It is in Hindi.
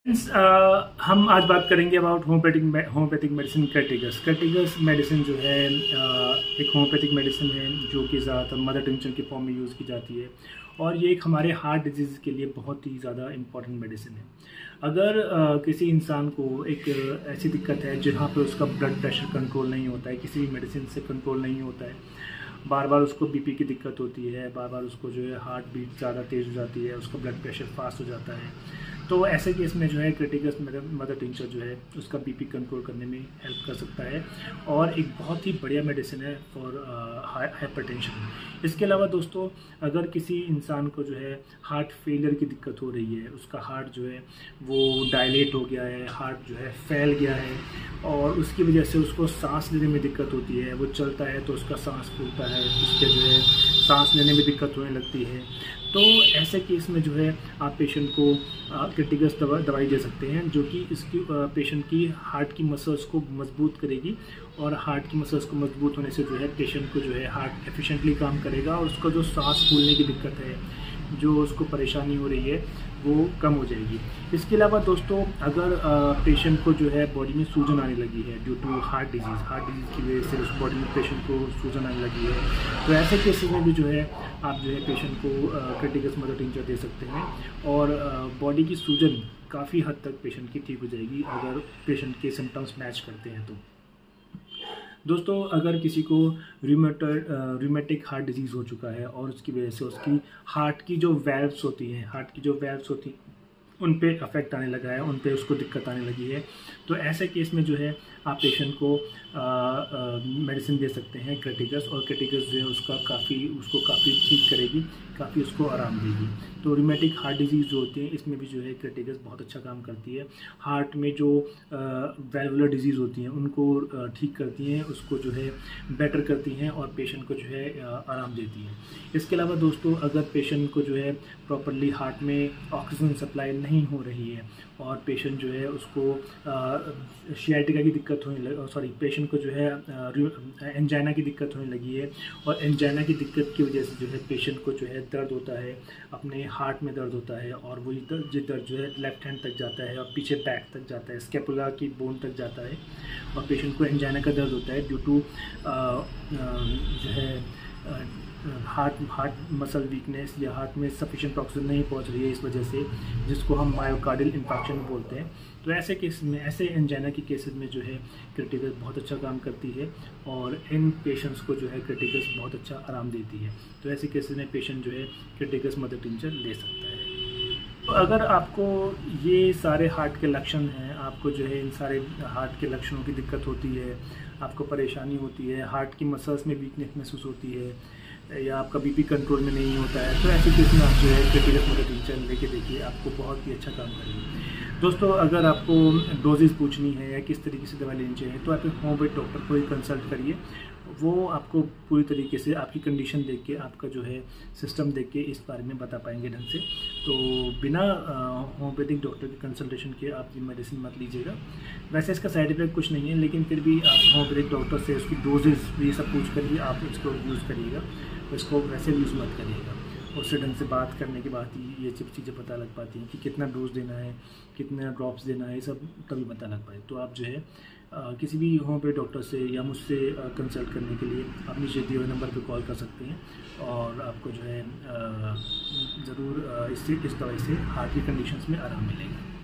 हम आज बात करेंगे अबाउट होम्योपैथिक मेडिसिन कैटिगस। कैटिगस मेडिसिन जो है एक होम्योपैथिक मेडिसिन है जो कि ज़्यादातर मदर टिंचर की फॉर्म में यूज़ की जाती है और ये एक हमारे हार्ट डिजीज़ के लिए बहुत ही ज़्यादा इम्पॉर्टेंट मेडिसिन है। अगर किसी इंसान को एक ऐसी दिक्कत है जहाँ पे उसका ब्लड प्रेशर कंट्रोल नहीं होता है, किसी भी मेडिसिन से कंट्रोल नहीं होता है, बार बार उसको बीपी की दिक्कत होती है, बार बार उसको जो है हार्ट बीट ज़्यादा तेज़ हो जाती है, उसका ब्लड प्रेशर फास्ट हो जाता है, तो ऐसे केस में जो है क्रिटिकस मदर टिंचर जो है उसका बीपी कंट्रोल करने में हेल्प कर सकता है और एक बहुत ही बढ़िया मेडिसिन है फॉर हाइपरटेंशन। इसके अलावा दोस्तों, अगर किसी इंसान को जो है हार्ट फेलियर की दिक्कत हो रही है, उसका हार्ट जो है वो डायलेट हो गया है, हार्ट जो है फैल गया है और उसकी वजह से उसको सांस लेने में दिक्कत होती है, वो चलता है तो उसका सांस फूलता है, उसके जो है सांस लेने में दिक्कत होने लगती है, तो ऐसे केस में जो है आप पेशेंट को क्रिटिकस दवाई दे सकते हैं जो कि इसकी पेशेंट की हार्ट की मसल्स को मजबूत करेगी और हार्ट की मसल्स को मजबूत होने से जो है पेशेंट को जो है हार्ट एफिशिएंटली काम करेगा और उसका जो सांस फूलने की दिक्कत है, जो उसको परेशानी हो रही है, वो कम हो जाएगी। इसके अलावा दोस्तों, अगर पेशेंट को जो है बॉडी में सूजन आने लगी है ड्यू टू हार्ट डिजीज़ की वजह से उस बॉडी में पेशेंट को सूजन आने लगी है, तो ऐसे केसेस में भी जो है आप जो है पेशेंट को क्रिटिकस मदर टिंचर दे सकते हैं और बॉडी की सूजन काफ़ी हद तक पेशेंट की ठीक हो जाएगी अगर पेशेंट के सिम्टम्स मैच करते हैं तो। दोस्तों, अगर किसी को रूमेटिक हार्ट डिजीज़ हो चुका है और उसकी वजह से उसकी हार्ट की जो वेल्व्स होती हैं उन पे अफेक्ट आने लगा है, उन पे उसको दिक्कत आने लगी है, तो ऐसे केस में जो है आप पेशेंट को मेडिसिन दे सकते हैं क्रिटिकस, और क्रिटिकस जो है उसको काफ़ी ठीक करेगी, काफ़ी उसको आराम देगी। तो रूमेटिक हार्ट डिजीज़ जो होती है इसमें भी जो है क्रिटिकस बहुत अच्छा काम करती है। हार्ट में जो वैल्वुलर डिजीज़ होती हैं उनको ठीक करती हैं, उसको जो है बेटर करती हैं और पेशेंट को जो है आराम देती हैं। इसके अलावा दोस्तों, अगर पेशेंट को जो है प्रॉपरली हार्ट में ऑक्सीजन सप्लाई नहीं हो रही है और पेशेंट जो है उसको शियाटिका की दिक्कत पेशेंट को जो है एंजाइना की दिक्कत होने लगी है और एंजाइना की दिक्कत की वजह से जो है पेशेंट को जो है दर्द होता है, अपने हार्ट में दर्द होता है और वही दर्द जो है लेफ्ट हैंड तक जाता है और पीछे बैक तक जाता है, स्कैपुला की बोन तक जाता है और पेशेंट को एंजाइना का दर्द होता है ड्यू टू जो है हार्ट मसल वीकनेस या हार्ट में सफिशिएंट ऑक्सीजन नहीं पहुंच रही है, इस वजह से, जिसको हम मायोकार्डियल इंफार्क्शन बोलते हैं। तो ऐसे केस में, ऐसे एंजाइना के केसेस में जो है क्रिटिकस बहुत अच्छा काम करती है और इन पेशेंट्स को जो है क्रिटिकस बहुत अच्छा आराम देती है। तो ऐसे केसेस में पेशेंट जो है क्रिटिकस मदर टिंचर ले सकता है। तो अगर आपको ये सारे हार्ट के लक्षण हैं, आपको जो है इन सारे हार्ट के लक्षणों की दिक्कत होती है, आपको परेशानी होती है, हार्ट की मसल्स में वीकनेस महसूस होती है या आपका बीपी कंट्रोल में नहीं होता है, तो ऐसे केस में आप जो है क्रिटिकस मदर टिंचर लेके देखिए, आपको बहुत ही अच्छा काम करेगी। दोस्तों, अगर आपको डोजेज पूछनी है या किस तरीके से दवा लेनी चाहिए तो आप एक होम्योपैथ डॉक्टर को ही कंसल्ट करिए, वो आपको पूरी तरीके से आपकी कंडीशन देख के, आपका जो है सिस्टम देख के इस बारे में बता पाएंगे ढंग से। तो बिना होम्योपैथिक डॉक्टर की कंसल्टेशन के आप ये मेडिसिन मत लीजिएगा। वैसे इसका साइड इफेक्ट कुछ नहीं है, लेकिन फिर भी आप होम्योपैथिक डॉक्टर से उसकी डोजेज ये सब पूछ कर ही आप इसको यूज़ करिएगा, इसको वैसे यूज़ मत करिएगा। उससे ढंग से बात करने के बाद ही ये सब चीज़ें पता लग पाती हैं कि कितना डोज देना है, कितना ड्रॉप्स देना है, ये सब तभी पता लग पाए। तो आप जो है किसी भी होम्योपैथ डॉक्टर से या मुझसे कंसल्ट करने के लिए आप नीचे दिए हुए नंबर पर कॉल कर सकते हैं और आपको जो है ज़रूर इस दवाई से हार्ट की कंडीशंस में आराम मिलेगा।